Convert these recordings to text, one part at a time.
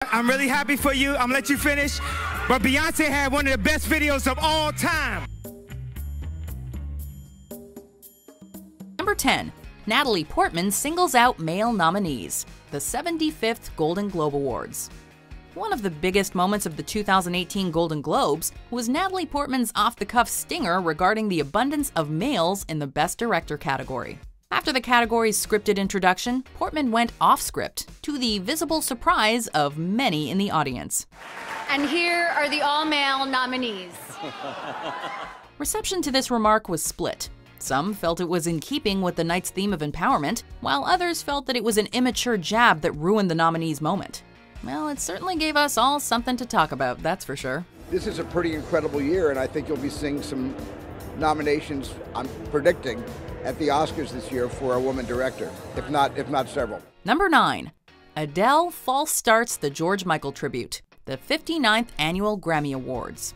I'm really happy for you. I'm gonna let you finish. But Beyonce had one of the best videos of all time. Number 10. Natalie Portman singles out male nominees. The 75th Golden Globe Awards. One of the biggest moments of the 2018 Golden Globes was Natalie Portman's off-the-cuff stinger regarding the abundance of males in the Best Director category. After the category's scripted introduction, Portman went off-script, to the visible surprise of many in the audience. And here are the all-male nominees. Reception to this remark was split. Some felt it was in keeping with the night's theme of empowerment, while others felt that it was an immature jab that ruined the nominees' moment. Well, it certainly gave us all something to talk about, that's for sure. This is a pretty incredible year, and I think you'll be seeing some nominations, I'm predicting, at the Oscars this year for a woman director, if not several. Number 9. Adele false starts the George Michael tribute, the 59th Annual Grammy Awards.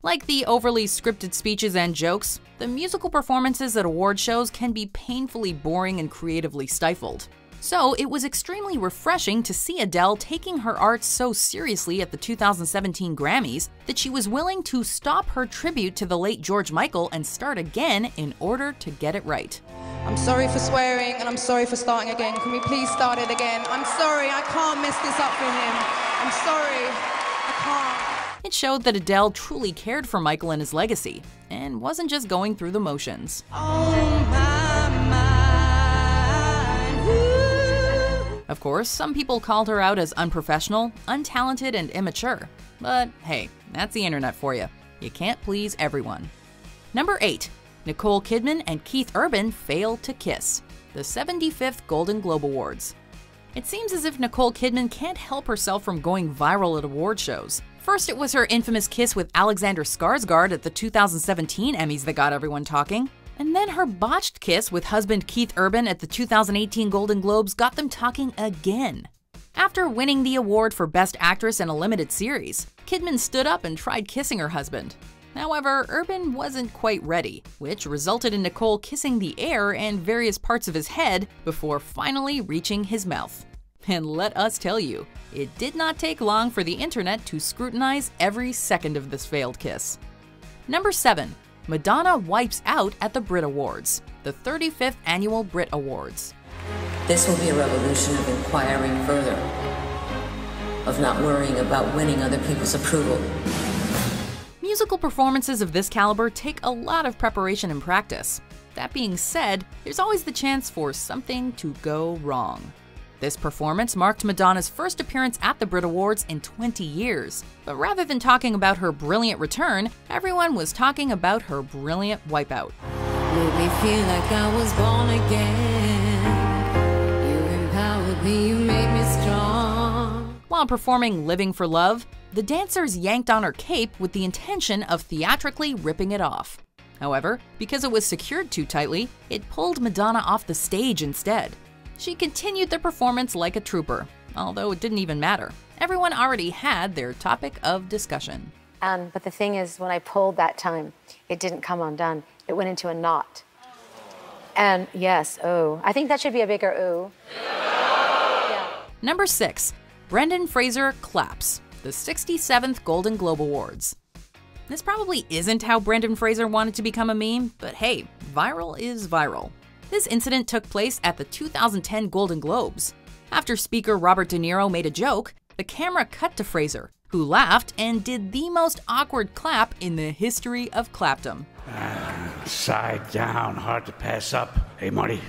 Like the overly scripted speeches and jokes, the musical performances at award shows can be painfully boring and creatively stifled. So it was extremely refreshing to see Adele taking her art so seriously at the 2017 Grammys that she was willing to stop her tribute to the late George Michael and start again in order to get it right. I'm sorry for swearing and I'm sorry for starting again. Can we please start it again? I'm sorry, I can't mess this up for him. I'm sorry, I can't. It showed that Adele truly cared for Michael and his legacy, and wasn't just going through the motions. Of course, some people called her out as unprofessional, untalented, and immature. But hey, that's the internet for you. You can't please everyone. Number 8. Nicole Kidman and Keith Urban failed to kiss. The 75th Golden Globe Awards. It seems as if Nicole Kidman can't help herself from going viral at award shows. First, it was her infamous kiss with Alexander Skarsgård at the 2017 Emmys that got everyone talking. And then her botched kiss with husband Keith Urban at the 2018 Golden Globes got them talking again. After winning the award for Best Actress in a Limited Series, Kidman stood up and tried kissing her husband. However, Urban wasn't quite ready, which resulted in Nicole kissing the air and various parts of his head before finally reaching his mouth. And let us tell you, it did not take long for the internet to scrutinize every second of this failed kiss. Number 7. Madonna wipes out at the Brit Awards, the 35th Annual Brit Awards. This will be a revolution of inquiring further, of not worrying about winning other people's approval. Musical performances of this caliber take a lot of preparation and practice. That being said, there's always the chance for something to go wrong. This performance marked Madonna's first appearance at the Brit Awards in 20 years. But rather than talking about her brilliant return, everyone was talking about her brilliant wipeout. Made me feel like I was born again. You empowered me, you made me strong. While performing Living for Love, the dancers yanked on her cape with the intention of theatrically ripping it off. However, because it was secured too tightly, it pulled Madonna off the stage instead. She continued the performance like a trooper, although it didn't even matter. Everyone already had their topic of discussion. But the thing is, when I pulled that time, it didn't come undone. It went into a knot. And yes, ooh. I think that should be a bigger ooh. Yeah. Number 6. Brendan Fraser claps. The 67th Golden Globe Awards. This probably isn't how Brendan Fraser wanted to become a meme, but hey, viral is viral. This incident took place at the 2010 Golden Globes. After speaker Robert De Niro made a joke, the camera cut to Fraser, who laughed and did the most awkward clap in the history of clapdom. Side down, hard to pass up. Hey, Marty.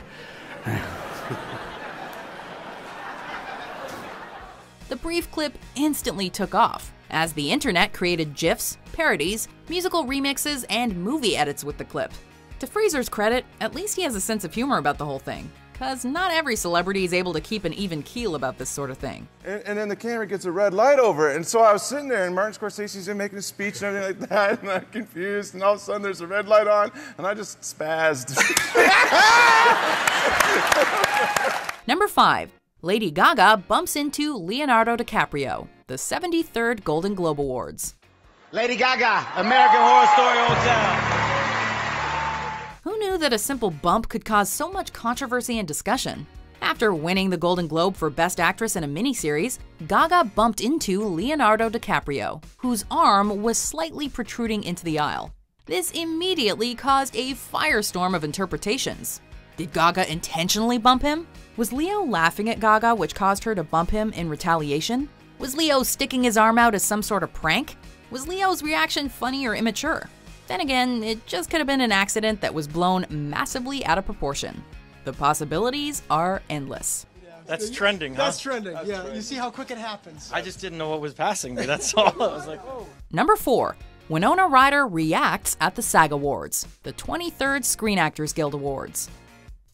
The brief clip instantly took off, as the internet created GIFs, parodies, musical remixes, and movie edits with the clip. To Fraser's credit, at least he has a sense of humor about the whole thing, cause not every celebrity is able to keep an even keel about this sort of thing. And then the camera gets a red light over it, and so I was sitting there, and Martin Scorsese's in making a speech and everything like that, and I'm confused, and all of a sudden there's a red light on, and I just spazzed. Number 5. Lady Gaga bumps into Leonardo DiCaprio, the 73rd Golden Globe Awards. Lady Gaga, American Horror Story Hotel. Who knew that a simple bump could cause so much controversy and discussion? After winning the Golden Globe for Best Actress in a miniseries, Gaga bumped into Leonardo DiCaprio, whose arm was slightly protruding into the aisle. This immediately caused a firestorm of interpretations. Did Gaga intentionally bump him? Was Leo laughing at Gaga, which caused her to bump him in retaliation? Was Leo sticking his arm out as some sort of prank? Was Leo's reaction funny or immature? Then again, it just could have been an accident that was blown massively out of proportion. The possibilities are endless. That's trending, huh? That's trending, yeah. You see how quick it happens. I just didn't know what was passing me, that's all. I was like, whoa. Number 4. Winona Ryder reacts at the SAG Awards, the 23rd Screen Actors Guild Awards.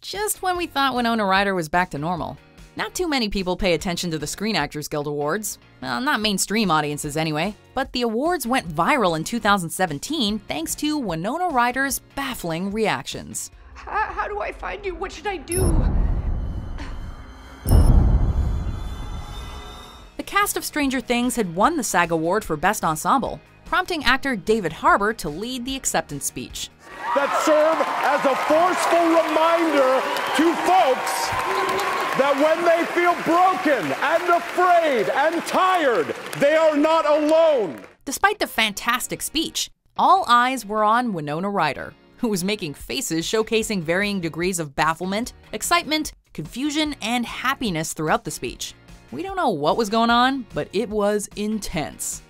Just when we thought Winona Ryder was back to normal. Not too many people pay attention to the Screen Actors Guild Awards. Well, not mainstream audiences anyway. But the awards went viral in 2017 thanks to Winona Ryder's baffling reactions. How do I find you? What should I do? The cast of Stranger Things had won the SAG Award for Best Ensemble, prompting actor David Harbour to lead the acceptance speech. That serve as a forceful reminder to folks that when they feel broken and afraid and tired, they are not alone. Despite the fantastic speech, all eyes were on Winona Ryder, who was making faces showcasing varying degrees of bafflement, excitement, confusion, and happiness throughout the speech. We don't know what was going on, but it was intense.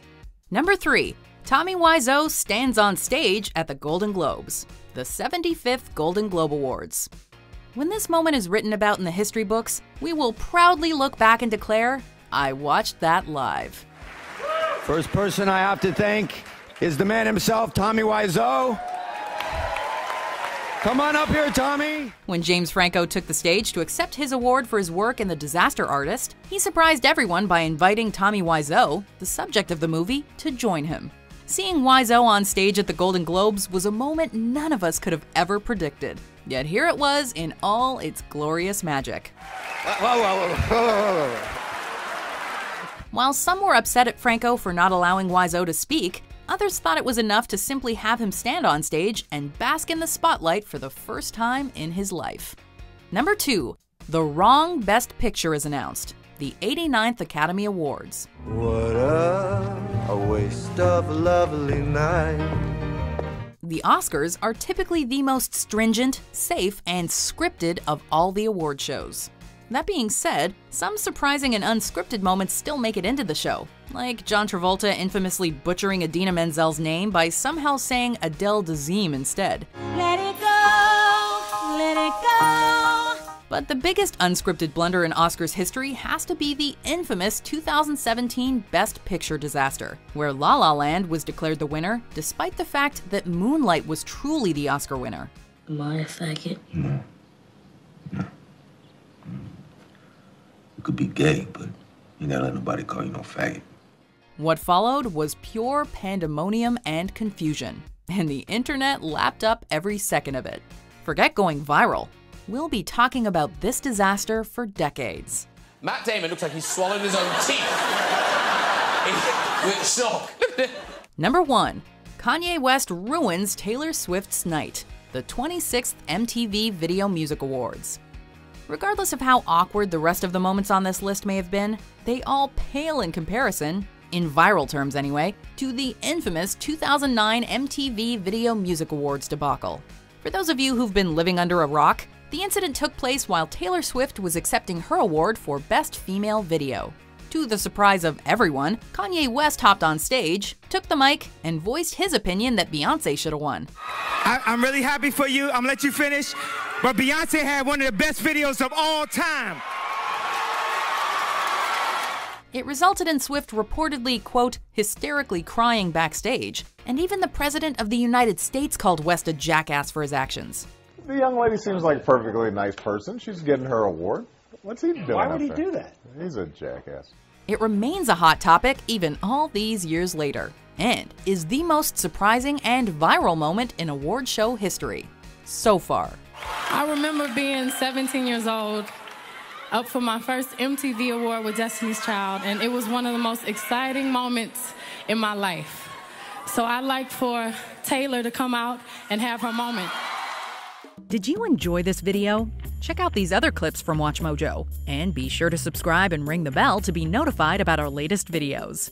Number 3. Tommy Wiseau stands on stage at the Golden Globes, the 75th Golden Globe Awards. When this moment is written about in the history books, we will proudly look back and declare, I watched that live. First person I have to thank is the man himself, Tommy Wiseau. Come on up here, Tommy. When James Franco took the stage to accept his award for his work in The Disaster Artist, he surprised everyone by inviting Tommy Wiseau, the subject of the movie, to join him. Seeing Wiseau on stage at the Golden Globes was a moment none of us could have ever predicted. Yet here it was in all its glorious magic. While some were upset at Franco for not allowing Wiseau to speak, others thought it was enough to simply have him stand on stage and bask in the spotlight for the first time in his life. Number 2. The wrong Best Picture is announced. The 89th Academy Awards. What a waste of a lovely night. The Oscars are typically the most stringent, safe, and scripted of all the award shows. That being said, some surprising and unscripted moments still make it into the show, like John Travolta infamously butchering Idina Menzel's name by somehow saying Adele Dazeem instead. Let it go, let it go. But the biggest unscripted blunder in Oscars history has to be the infamous 2017 Best Picture disaster, where La La Land was declared the winner, despite the fact that Moonlight was truly the Oscar winner. Am I a faggot? No. You could be gay, but you never let nobody call you no faggot. What followed was pure pandemonium and confusion, and the internet lapped up every second of it. Forget going viral. We'll be talking about this disaster for decades. Matt Damon looks like he's swallowed his own teeth. With shock. Number 1. Kanye West ruins Taylor Swift's night, the 26th MTV Video Music Awards. Regardless of how awkward the rest of the moments on this list may have been, they all pale in comparison, in viral terms anyway, to the infamous 2009 MTV Video Music Awards debacle. For those of you who've been living under a rock, the incident took place while Taylor Swift was accepting her award for Best Female Video. To the surprise of everyone, Kanye West hopped on stage, took the mic, and voiced his opinion that Beyoncé should have won. I'm really happy for you. I'm gonna let you finish. But Beyoncé had one of the best videos of all time. It resulted in Swift reportedly, quote, hysterically crying backstage, and even the President of the United States called West a jackass for his actions. The young lady seems like a perfectly nice person. She's getting her award. What's he doing? Why would he there? do that? He's a jackass. It remains a hot topic even all these years later, and is the most surprising and viral moment in award show history. So far. I remember being 17 years old, up for my first MTV award with Destiny's Child, and it was one of the most exciting moments in my life. So I'd like for Taylor to come out and have her moment. Did you enjoy this video? Check out these other clips from WatchMojo, and be sure to subscribe and ring the bell to be notified about our latest videos.